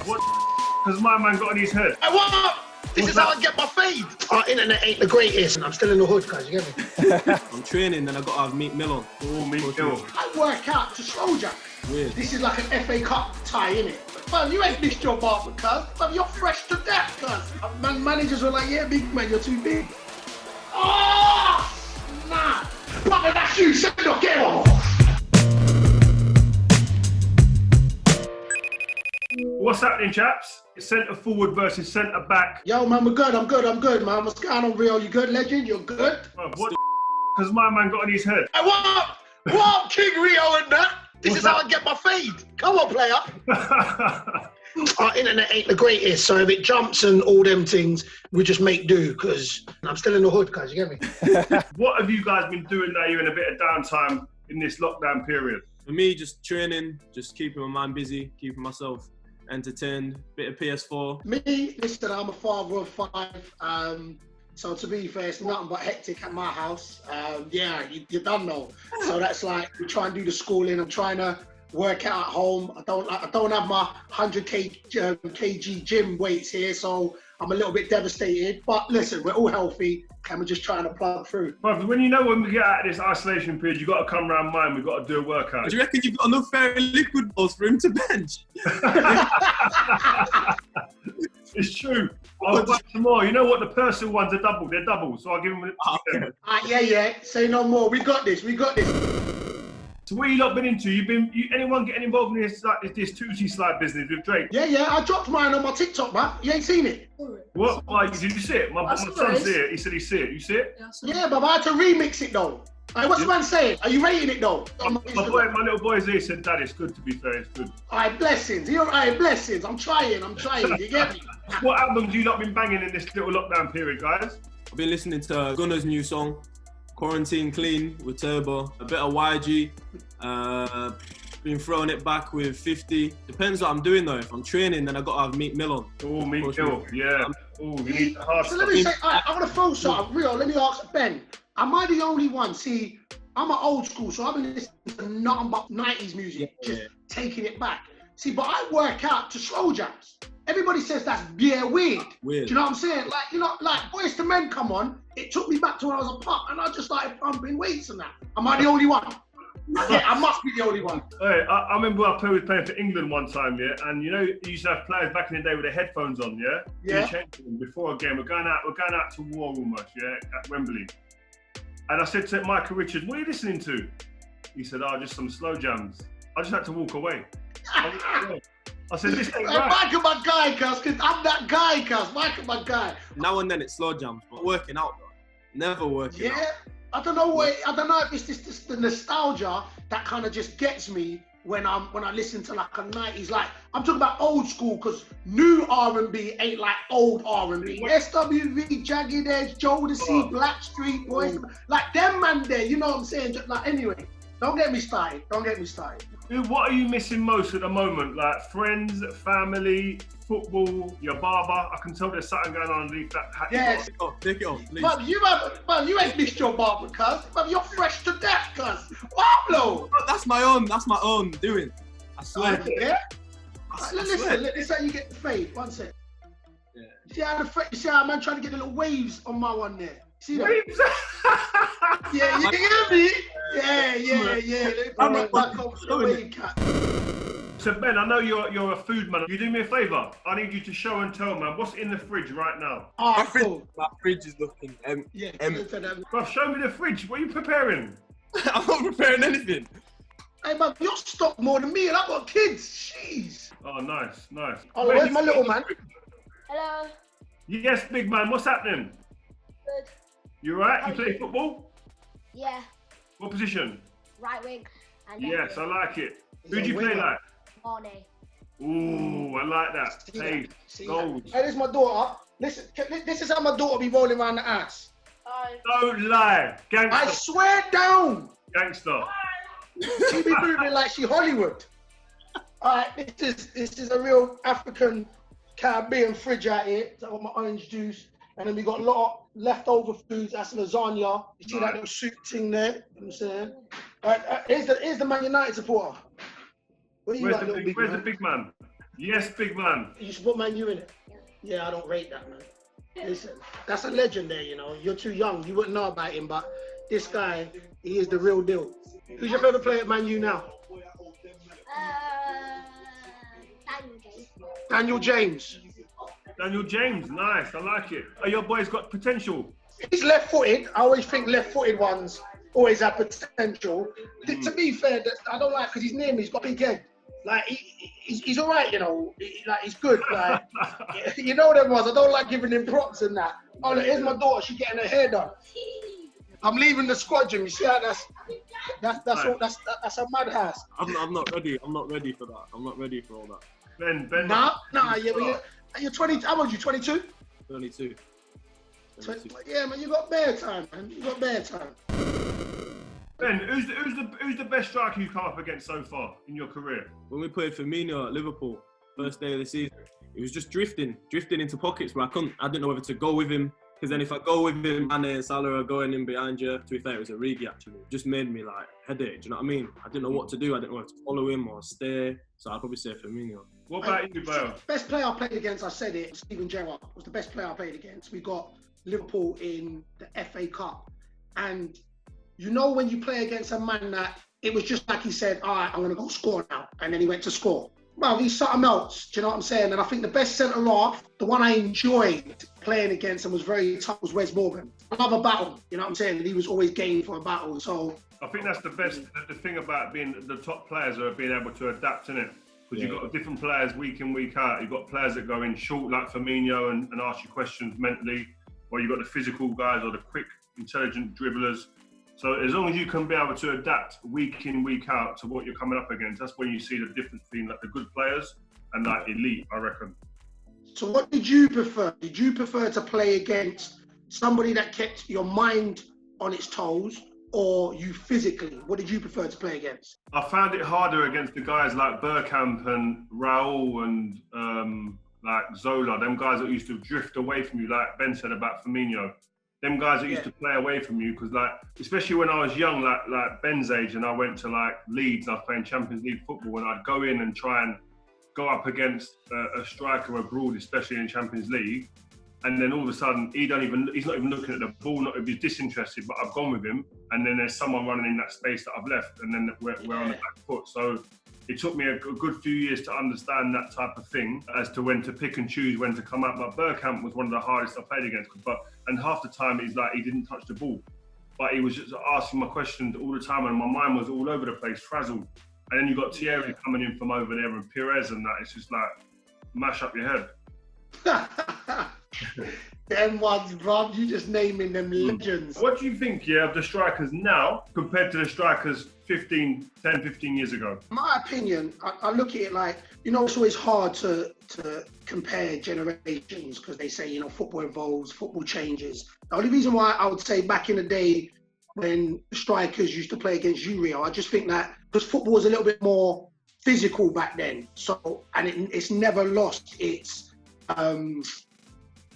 What? Because my man got on his head. Hey, what up? This is how I get my fade. Our internet ain't the greatest, and I'm still in the hood, guys. You get me? I'm training, then I got to have meat mill on. Oh, meat mill. I work out to slow jack. Weird. This is like an FA Cup tie, innit? Fam, you ain't missed your barber, cuz. Fam, you're fresh to death, cuz. Managers were like, yeah, big man, you're too big. Oh, nah. Brother, that's you. Send your game off. What's happening, chaps? It's centre forward versus centre back. Yo, man, we're good. I'm good, man. What's going on, Rio? You good, legend? You're good? What? Because my man got on his head. Hey, what up? What up, King Rio and that? This is how I get my fade. Come on, player. Our internet ain't the greatest, so if it jumps and all them things, we just make do, because I'm still in the hood, guys. You get me? What have you guys been doing now? You're in a bit of downtime in this lockdown period. For me, just training, just keeping my mind busy, keeping myself entertained, bit of PS4. Me, listen, I'm a father of 5. So to be fair, it's nothing but hectic at my house. Yeah, you don't know. So that's like, we try and do the schooling. I'm trying to work out at home. I don't have my 100 kg gym weights here, so I'm a little bit devastated. But listen, we're all healthy, and we're just trying to plug through. But when we get out of this isolation period, you've got to come round mine. We've got to do a workout. Do you reckon you've got enough fairy liquid balls for him to bench? It's true. I'll buy some more. You know what? The personal ones are double. They're double. So I'll give them. Yeah. Say no more. We got this. So what you lot been into? Anyone getting involved in this Tucci slide business with Drake? Yeah. I dropped mine on my TikTok, man. You ain't seen it? What? Did you see it? My son see it. He said he see it. You see it? Yeah, but I had to remix it though. Hey, what's the man saying? Are you rating it though? My little boy's here said, Dad, it's good, to be fair, it's good. Alright, blessings. Blessings. I'm trying. You get me? What albums you lot been banging in this little lockdown period, guys? I've been listening to Gunna's new song, Quarantine Clean with Turbo, a bit of YG, been throwing it back with 50. Depends what I'm doing though. If I'm training, then I got to have meat mill on. Oh, meat mill, yeah. Oh, you need the hard So stuff. let me say, I want to throw something real. Let me ask Ben, am I the only one? See, I'm an old school, so I've been listening to nothing but 90s music, just taking it back. See, but I work out to slow jams. Everybody says that's weird. Do you know what I'm saying? Like Boys to Men come on, it took me back to when I was a pup, and I just started pumping weights and that. Am I the only one? Yeah, I must be the only one. Hey, I remember I was playing for England one time, yeah, and you know you used to have players back in the day with their headphones on, yeah. Yeah. Before a game, we're going out to war almost, yeah, at Wembley. And I said to Michael Richards, "What are you listening to?" He said, "Oh, just some slow jams." I just had to walk away. I said, "This ain't right." Michael, my guy, cuz I'm that guy, cuz. Michael, my guy. Now and then it's slow jams, but working out though. Never working out. Yeah. I don't know if it's just the nostalgia that kind of just gets me when I listen to like a 90s, like I'm talking about old school, because new R&B ain't like old R&B. SWV, Jagged Edge, Jodeci, Blackstreet Boys, like them man there, you know what I'm saying? Just like, anyway, don't get me started. Dude, what are you missing most at the moment? Like friends, family, football, your barber? I can tell there's something going on underneath that hat. Yes. Take it off, please. But you ain't missed your barber, cuz. But you're fresh to death, cuz. Wow, That's my own doing. I swear. Yeah? I Listen, swear. this is how you get the fade. One sec. Yeah. You see how man trying to get the little waves on my one there? See that? Waves? Yeah, you hear me? Yeah. I'm not back up the wave cat. So Ben, I know you're a food man. You do me a favour. I need you to show and tell, man. What's in the fridge right now? Oh, cool. My fridge is looking empty. Yeah. Bro, show me the fridge. What are you preparing? I'm not preparing anything. Hey man, you're stocked more than me, and I've got kids. Jeez. Oh, nice. Oh, where's my little man? Hello. Yes, big man. What's happening? Good. You right? You play football? Yeah. What position? Right wing. And Yes, I like it. Who do you play like? Morning. Ooh, I like that. Hey, goals. Hey, this is my daughter. Listen, this is how my daughter be rolling around the ass. Don't lie. Gangster. I swear down. Gangster. She be moving like she Hollywood. Alright, this is a real African Caribbean fridge out here. So I got my orange juice. And then we got a lot of leftover foods. That's lasagna. You see that little soup thing there? You know what I'm saying? Alright, here's the Man United supporter. Where's the big man? Yes, big man. You should put Man U in it. Yeah, I don't rate that, man. Listen, that's a legend there, you know. You're too young. You wouldn't know about him, but this guy, he is the real deal. Who's your favourite player at Man U now? Daniel James. Daniel James. Daniel James, nice. I like it. Oh, your boy's got potential. He's left-footed. I always think left-footed ones always have potential. To be fair, I don't like because his name, he's got a big head. Like he's all right, you know. Like he's good. Like you know them ones. I don't like giving him props and that. Oh, look, here's my daughter. She's getting her hair done. I'm leaving the squadron. You see how that's a madhouse. I'm not ready. I'm not ready for that. I'm not ready for all that. Ben. Nah. Yeah, but you're 20. How old are you? 22. 22. Yeah, man. You got bare time, man. You got bare time. Ben, who's the best striker you've come up against so far in your career? When we played Firmino at Liverpool, first day of the season, it was just drifting into pockets where I didn't know whether to go with him. Because then if I go with him, Mane and Salah are going in behind you. To be fair, it was a Origi actually. It just made me like headache. Do you know what I mean? I didn't know what to do. I didn't know whether to follow him or stay. So I'd probably say Firmino. What about you, Bale? Best player I played against, I said it, Steven Gerrard was the best player I played against. We got Liverpool in the FA Cup. And you know when you play against a man that it was just like he said, all right, I'm going to go score now. And then he went to score. Well, he's something else. Do you know what I'm saying? And I think the best centre-half, the one I enjoyed playing against and was very tough was Wes Morgan. I love a battle. You know what I'm saying? And he was always game for a battle. So I think that's the best. The thing about being the top players are being able to adapt, innit? Because you've got different players week in, week out. You've got players that go in short like Firmino and ask you questions mentally. Or you've got the physical guys or the quick, intelligent dribblers. So as long as you can be able to adapt week in, week out to what you're coming up against, that's when you see the difference between like the good players and like elite, I reckon. So what did you prefer? Did you prefer to play against somebody that kept your mind on its toes or you physically? What did you prefer to play against? I found it harder against the guys like Bergkamp and Raul and like Zola, them guys that used to drift away from you, like Ben said about Firmino. Them guys that used to play away from you, because like, especially when I was young, like Ben's age, and I went to like Leeds, I was playing Champions League football, and I'd go in and try and go up against a striker abroad, especially in Champions League, and then all of a sudden he's not even looking at the ball, not if he's disinterested, but I've gone with him, and then there's someone running in that space that I've left, and then we're on the back foot. So it took me a good few years to understand that type of thing as to when to pick and choose when to come out. But Bergkamp was one of the hardest I played against. And half the time he's like, he didn't touch the ball. But he was just asking my questions all the time and my mind was all over the place, frazzled. And then you got Thierry coming in from over there and Pires and that. It's just like, mash up your head. Them ones, bruv, you just naming them legends. What do you think, of the strikers now compared to the strikers 10, 15 years ago? My opinion, I look at it like, you know, it's always hard to compare generations because they say, you know, football evolves, football changes. The only reason why I would say back in the day when strikers used to play against you, Rio, I just think that because football was a little bit more physical back then. So, and it's never lost its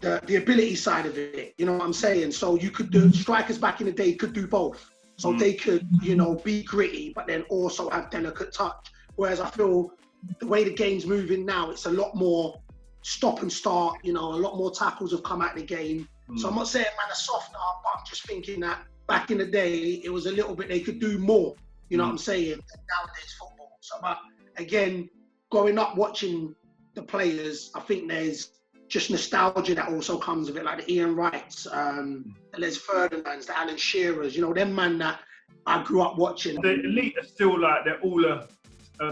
the ability side of it, you know what I'm saying? So you could do, strikers back in the day could do both. So they could, you know, be gritty, but then also have delicate touch. Whereas I feel the way the game's moving now, it's a lot more stop and start, you know, a lot more tackles have come out of the game. So I'm not saying man are soft now, but I'm just thinking that back in the day, it was a little bit, they could do more, you know what I'm saying, nowadays football. So, but again, growing up watching the players, I think there's just nostalgia that also comes with it, like the Ian Wrights, the Les Ferdinands, the Alan Shearers, you know, them man that I grew up watching. The elite are still like, they're all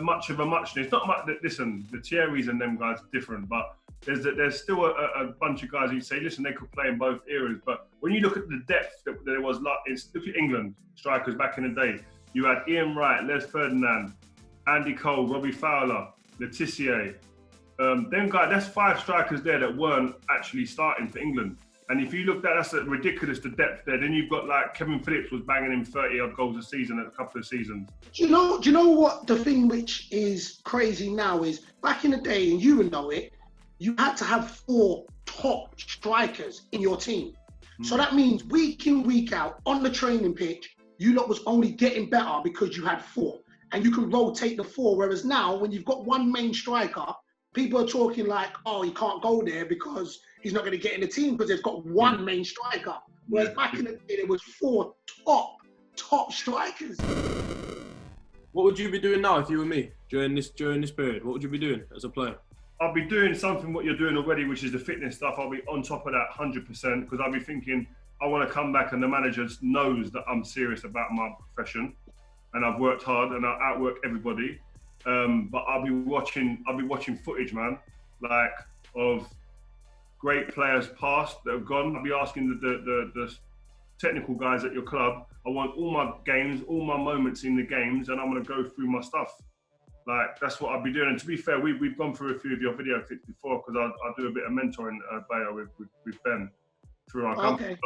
much of a muchness. Not much, listen, the Thierrys and them guys are different, but there's still a bunch of guys who say, listen, they could play in both eras, but when you look at the depth that there was, look at England strikers back in the day, you had Ian Wright, Les Ferdinand, Andy Cole, Robbie Fowler, Le Tissier. Them guys, that's 5 strikers there that weren't actually starting for England. And if you look at that, that's ridiculous, the depth there. Then you've got like Kevin Phillips was banging in 30-odd goals a season at a couple of seasons. Do you know what the thing which is crazy now is, back in the day, and you would know it, you had to have 4 top strikers in your team. So that means week in, week out, on the training pitch, you lot was only getting better because you had 4. And you can rotate the 4. Whereas now, when you've got one main striker, people are talking like, oh, he can't go there because he's not going to get in the team because they've got one main striker. Whereas back in the day, there was 4 top strikers. What would you be doing now if you were me during this period? What would you be doing as a player? I'll be doing something what you're doing already, which is the fitness stuff. I'll be on top of that 100% because I'll be thinking I want to come back and the manager knows that I'm serious about my profession and I've worked hard and I'll outwork everybody. But I'll be watching footage, man, like of great players past that have gone. I'll be asking the technical guys at your club. I want all my games, all my moments in the games, and I'm going to go through my stuff. Like, that's what I'll be doing. And to be fair, we've gone through a few of your video clips before because I do a bit of mentoring Bayo with Ben through our company. Okay.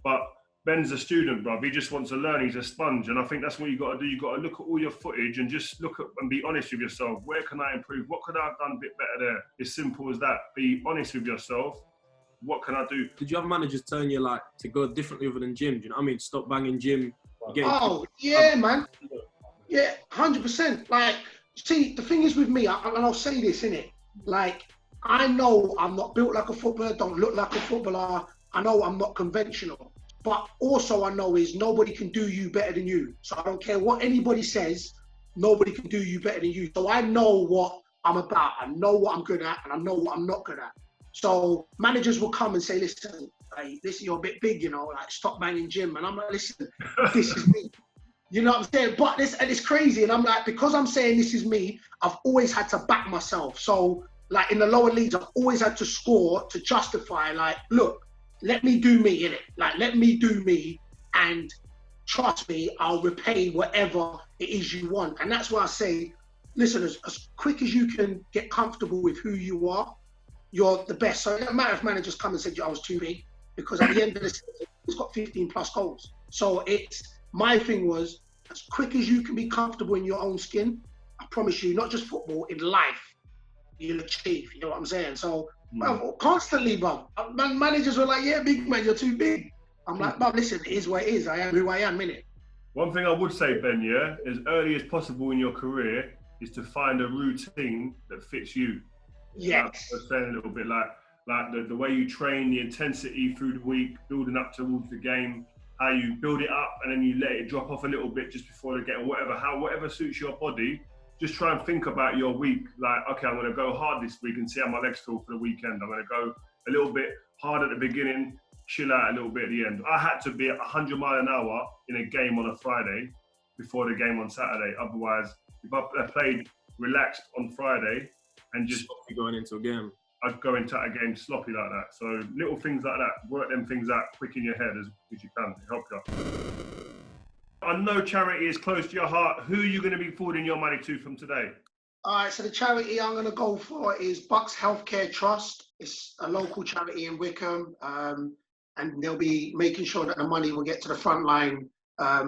But Ben's a student, bruv. He just wants to learn. He's a sponge. And I think that's what you got to do. You got to look at all your footage and just look at and be honest with yourself. Where can I improve? What could I have done a bit better there? As simple as that. Be honest with yourself. What can I do? Did you have managers telling you like to go differently other than gym? Do you know what I mean? Stop banging gym. Oh, yeah, man. Yeah, 100%. Like, see, the thing is with me, and I'll say this, innit? Like, I know I'm not built like a footballer, don't look like a footballer. I know I'm not conventional. But also I know is nobody can do you better than you. So I don't care what anybody says, nobody can do you better than you. So I know what I'm about. I know what I'm good at and I know what I'm not good at. So managers will come and say, listen, hey, listen, you're a bit big, you know, like stop banging gym. And I'm like, listen, this is me. You know what I'm saying? But it's crazy. And I'm like, because I'm saying this is me, I've always had to back myself. So like in the lower leagues, I've always had to score to justify, like, look, let me do me, innit? Like, let me do me and trust me, I'll repay whatever it is you want. And that's why I say, listen, as quick as you can get comfortable with who you are, you're the best. So it doesn't matter if managers come and said I was too big, because at the end of the season, he's got 15 plus goals. So my thing was, as quick as you can be comfortable in your own skin, I promise you, not just football, in life, you'll achieve. You know what I'm saying? So constantly, bro, managers were like, yeah, big man, you're too big. I'm like, bro, listen, it is what it is. I am who I am, innit? One thing I would say, Ben, yeah, as early as possible in your career, is to find a routine that fits you. Yes. I was saying a little bit like the way you train, the intensity through the week, building up towards the game, how you build it up and then you let it drop off a little bit just before the game, whatever suits your body. Just try and think about your week. Like, okay, I'm going to go hard this week and see how my legs feel for the weekend. I'm going to go a little bit hard at the beginning, chill out a little bit at the end. I had to be at 100 miles an hour in a game on a Friday before the game on Saturday. Otherwise, if I played relaxed on Friday and just going into a game, I'd go into a game sloppy like that. So little things like that, work them things out quick in your head as you can to help you. I know charity is close to your heart. Who are you going to be forwarding your money to from today? All right, so the charity I'm going to go for is Bucks Healthcare Trust. It's a local charity in Wickham, and they'll be making sure that the money will get to the frontline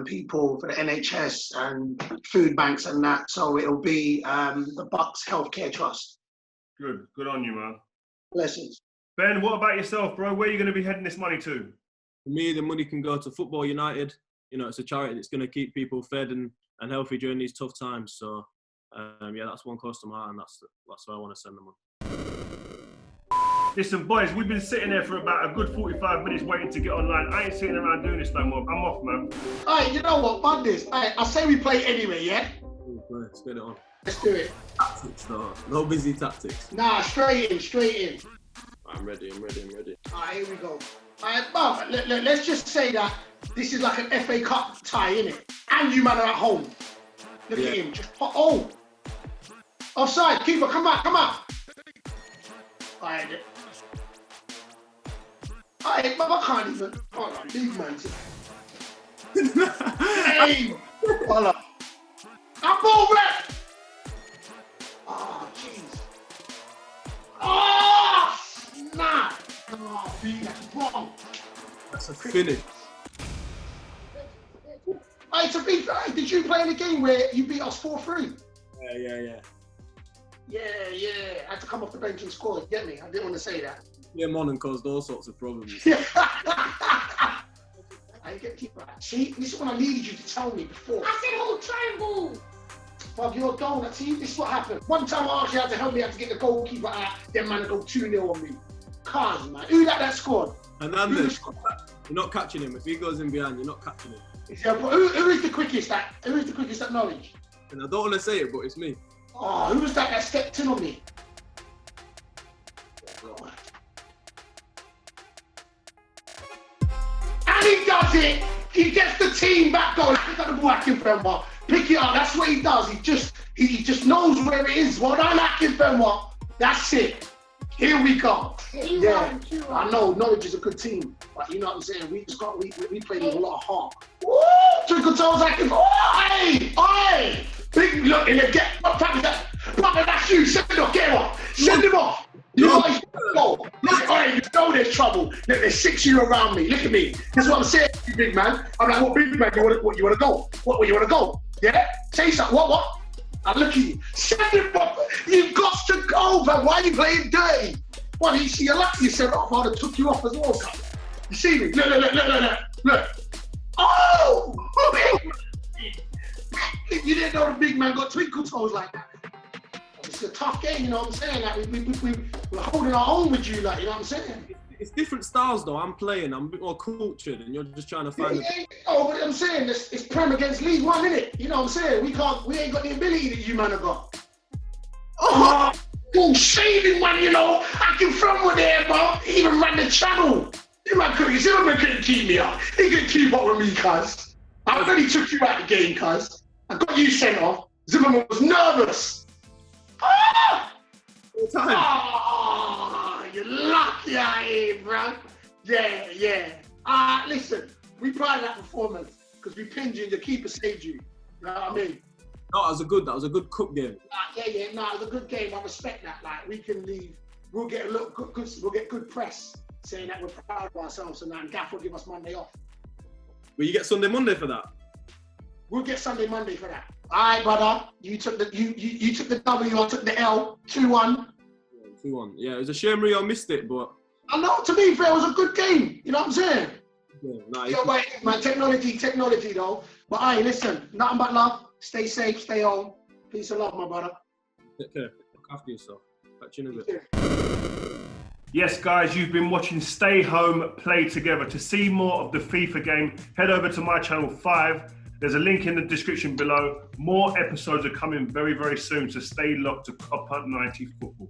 people for the NHS and food banks and that. So it'll be the Bucks Healthcare Trust. Good on you, man. Blessings. Ben, what about yourself, bro? Where are you going to be heading this money to? For me, the money can go to Football United. You know, it's a charity that's going to keep people fed and healthy during these tough times. So, yeah, that's one close to my heart, and that's where I want to send them on. Listen, boys, we've been sitting there for about a good 45 minutes waiting to get online. I ain't sitting around doing this no more. I'm off, man. All right, you know what? Fun this. All right, I say we play anyway, yeah? Let's get it on. Let's do it. Tactics, though. No busy tactics. Nah, straight in. I'm ready. All right, here we go. All right, Bob, let's just say that this is like an FA Cup tie, innit? And you man are at home. Look at him. Just offside. Keeper, come out. All right. Bob, I can't even. Hold on, big man. Hey, hold on. I'm ball rep. Oh, jeez. Oh, snap. Oh, that's wrong. That's a finish. Hey, to be fair, did you play in a game where you beat us 4-3? Yeah. Yeah. I had to come off the bench and score. You get me? I didn't want to say that. Yeah, man, and caused all sorts of problems. I get keeper. See, this is what I needed you to tell me before. I said hold triangle. Bruv, you're a donut. See, this is what happened. One time I actually had to help me, I had to get the goalkeeper out. Then man, go 2-0 on me. Cars, man. Who that scored? Hernandez, you're not catching him. If he goes in behind, you're not catching him. Yeah, but who is the quickest at Norwich? And I don't want to say it, but it's me. Oh, who was that stepped in on me? And he does it. He gets the team back going. Pick up the ball, Akinfenwa. Pick it up. That's what he does. He just knows where it is. Well done, Akinfenwa. That's it. Here we go. Yeah, I know Norwich is a good team, but you know what I'm saying. We played with a lot of heart. Woo! Twinkle toes, Akinfenwa. Hey! Big look in the get. Probably that's you. Send him off. Get him off. Send him off. You know he's go. Look, you know there's trouble. Look, there's 6 of you around me. Look at me. That's what I'm saying, you big man. I'm like, what big man? You want to go? What you want to go? Yeah? Say something. What? I look at you. Send him off. You've got to go, man. Why are you playing dirty? Well, you see, you're lucky you said off. I'd have took you off as well. You see me? Look. Oh! You didn't know the big man got twinkle toes like that. It's a tough game, you know what I'm saying? Like we're holding our own with you, like, you know what I'm saying? It's different styles though. I'm playing. I'm a bit more cultured, and you're just trying to find. Oh, but I'm saying it's Prem against League One, innit? You know what I'm saying? We ain't got the ability that you man have got. Oh, shaving one, you know. Akinfenwa there, bro. He even ran the channel. You man couldn't keep me up. He couldn't keep up with me, cuz. I already took you out the game, cuz. I got you sent off. Zimmerman was nervous. All time. You're lucky out here, bro. Yeah. Listen, we pride in that performance because we pinned you and the keeper saved you. You know what I mean? No, that was a good cup game. It was a good game. I respect that. Like, we can leave. We'll get we'll get good press saying that we're proud of ourselves, and that Gaff will give us Monday off. Will you get Sunday, Monday for that? We'll get Sunday, Monday for that. All right, brother. You took the you took the W. I took the L. 2-1. 2-1. Yeah, it was a shame Rio missed it, but. I know. To be fair, it was a good game. You know what I'm saying? Yeah, nah, man. Technology though. But listen. Nothing but love. Stay safe. Stay home. Peace and love, my brother. Take care. Look after yourself. Catch you in a bit. Yes, guys, you've been watching Stay Home, Play Together. To see more of the FIFA game, head over to my channel 5. There's a link in the description below. More episodes are coming very, very soon, so stay locked to Copper 90 Football.